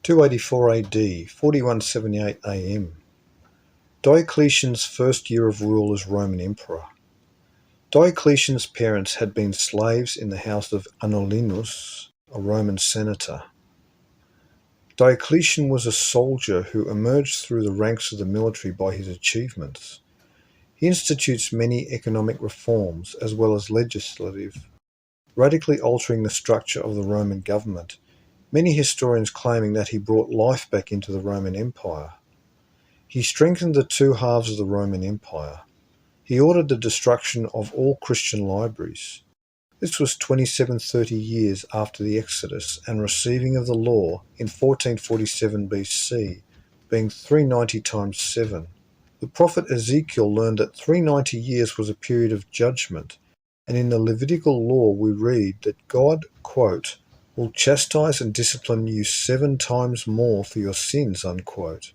284 AD, 4178 AM. Diocletian's first year of rule as Roman Emperor. Diocletian's parents had been slaves in the house of Anolinus, a Roman senator. Diocletian was a soldier who emerged through the ranks of the military by his achievements. He institutes many economic reforms as well as legislative, radically altering the structure of the Roman government, many historians claiming that he brought life back into the Roman Empire. He strengthened the two halves of the Roman Empire. He ordered the destruction of all Christian libraries. This was 2730 years after the Exodus and receiving of the law in 1447 BC, being 390 times 7. The prophet Ezekiel learned that 390 years was a period of judgment, and in the Levitical law we read that God, quote, will chastise and discipline you 7 times more for your sins, unquote.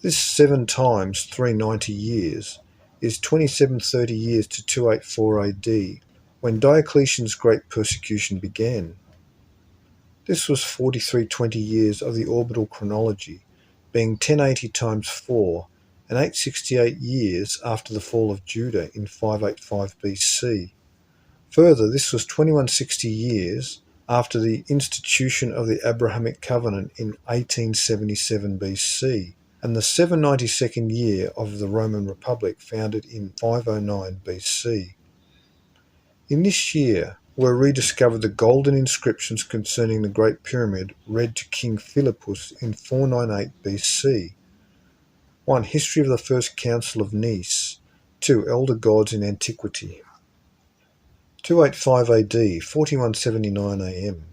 This 7 times 390 years is 2730 years to 284 AD, when Diocletian's great persecution began. This was 4320 years of the orbital chronology, being 1080 times 4, and 868 years after the fall of Judah in 585 BC. Further, this was 2160 years after the institution of the Abrahamic covenant in 1877 BC, and the 792nd year of the Roman Republic founded in 509 BC. In this year were rediscovered the golden inscriptions concerning the Great Pyramid read to King Philippus in 498 BC. 1. History of the First Council of Nice. 2. Elder Gods in Antiquity. 285 AD, 4179 AM.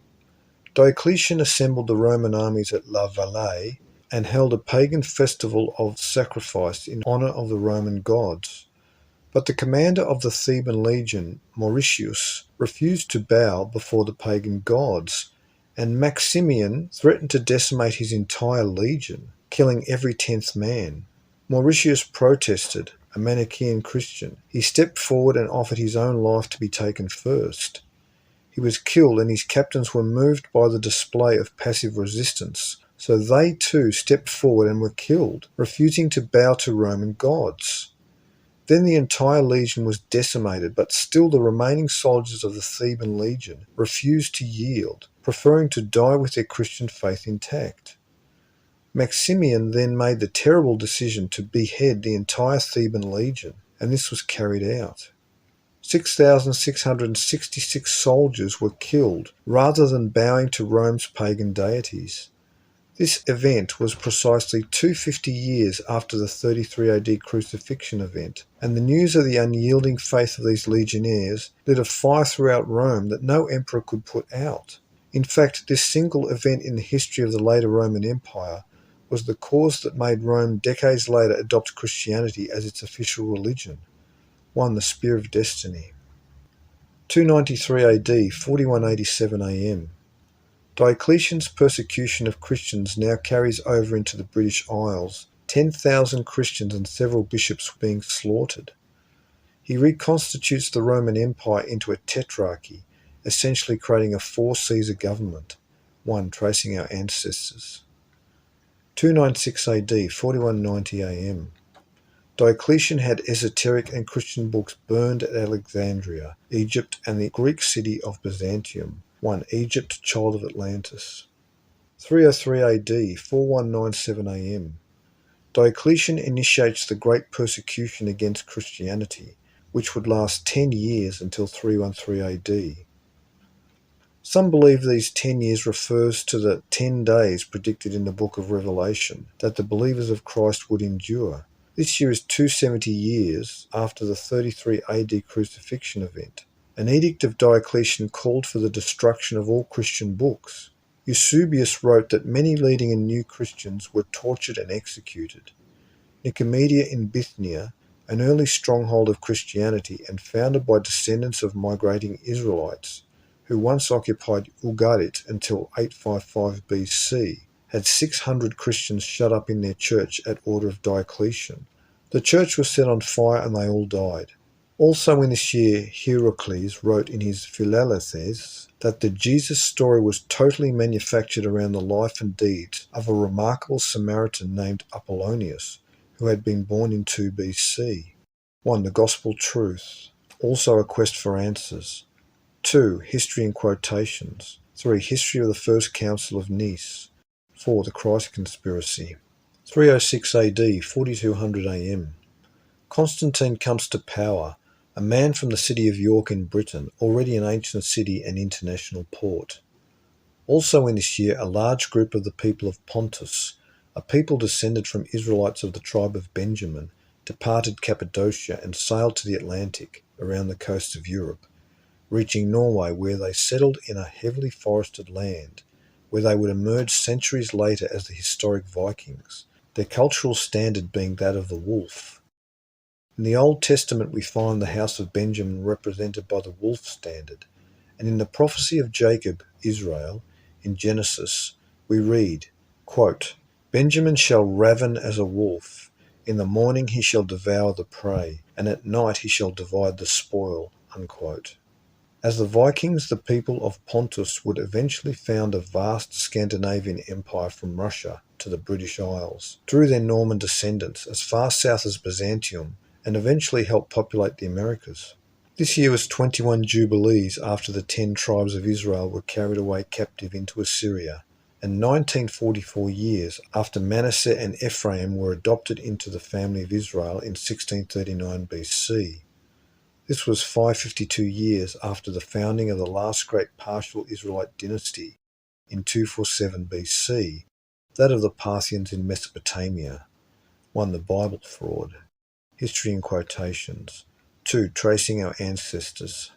Diocletian assembled the Roman armies at La Valais and held a pagan festival of sacrifice in honour of the Roman gods. But the commander of the Theban legion, Mauritius, refused to bow before the pagan gods, and Maximian threatened to decimate his entire legion, killing every 10th man. Mauritius protested, a Manichaean Christian. He stepped forward and offered his own life to be taken first. He was killed, and his captains were moved by the display of passive resistance, so they too stepped forward and were killed, refusing to bow to Roman gods. Then the entire legion was decimated, but still the remaining soldiers of the Theban legion refused to yield, preferring to die with their Christian faith intact. Maximian then made the terrible decision to behead the entire Theban legion, and this was carried out. 6,666 soldiers were killed rather than bowing to Rome's pagan deities. This event was precisely 250 years after the 33 AD crucifixion event, and the news of the unyielding faith of these legionnaires lit a fire throughout Rome that no emperor could put out. In fact, this single event in the history of the later Roman Empire was the cause that made Rome decades later adopt Christianity as its official religion. 1. The Spear of Destiny. 293 AD, 4187 AM. Diocletian's persecution of Christians now carries over into the British Isles, 10,000 Christians and several bishops being slaughtered. He reconstitutes the Roman Empire into a tetrarchy, essentially creating a 4-Caesar government. 1. Tracing our ancestors. 296 AD, 4190 AM. Diocletian had esoteric and Christian books burned at Alexandria, Egypt, and the Greek city of Byzantium. 1. Egypt, child of Atlantis. 303 AD, 4197 AM. Diocletian initiates the Great Persecution against Christianity, which would last 10 years until 313 AD. Some believe these 10 years refers to the 10 days predicted in the book of Revelation that the believers of Christ would endure. This year is 270 years after the 33 AD crucifixion event. An edict of Diocletian called for the destruction of all Christian books. Eusebius wrote that many leading and new Christians were tortured and executed. Nicomedia in Bithynia, an early stronghold of Christianity and founded by descendants of migrating Israelites, who once occupied Ugarit until 855 BC, had 600 Christians shut up in their church at order of Diocletian. The church was set on fire and they all died. Also in this year, Archaix wrote in his Philelithes that the Jesus story was totally manufactured around the life and deeds of a remarkable Samaritan named Apollonius, who had been born in 2 BC. 1. The Gospel Truth. Also a quest for answers. 2. History and quotations. 3. History of the First Council of Nice. 4. The Christ Conspiracy. 306 AD, 4200 AM. Constantine comes to power, a man from the city of York in Britain, already an ancient city and international port. Also in this year, a large group of the people of Pontus, a people descended from Israelites of the tribe of Benjamin, departed Cappadocia and sailed to the Atlantic, around the coast of Europe, reaching Norway, where they settled in a heavily forested land, where they would emerge centuries later as the historic Vikings, their cultural standard being that of the wolf. In the Old Testament we find the house of Benjamin represented by the wolf standard, and in the prophecy of Jacob, Israel, in Genesis, we read, quote, "Benjamin shall raven as a wolf, in the morning he shall devour the prey, and at night he shall divide the spoil." Unquote. As the Vikings, the people of Pontus would eventually found a vast Scandinavian empire from Russia to the British Isles, through their Norman descendants as far south as Byzantium, and eventually helped populate the Americas. This year was 21 Jubilees after the 10 tribes of Israel were carried away captive into Assyria, and 1944 years after Manasseh and Ephraim were adopted into the family of Israel in 1639 BC. This was 552 years after the founding of the last great partial Israelite dynasty in 247 BC, that of the Parthians in Mesopotamia. 1. The Bible fraud. History in quotations. 2. Tracing our ancestors.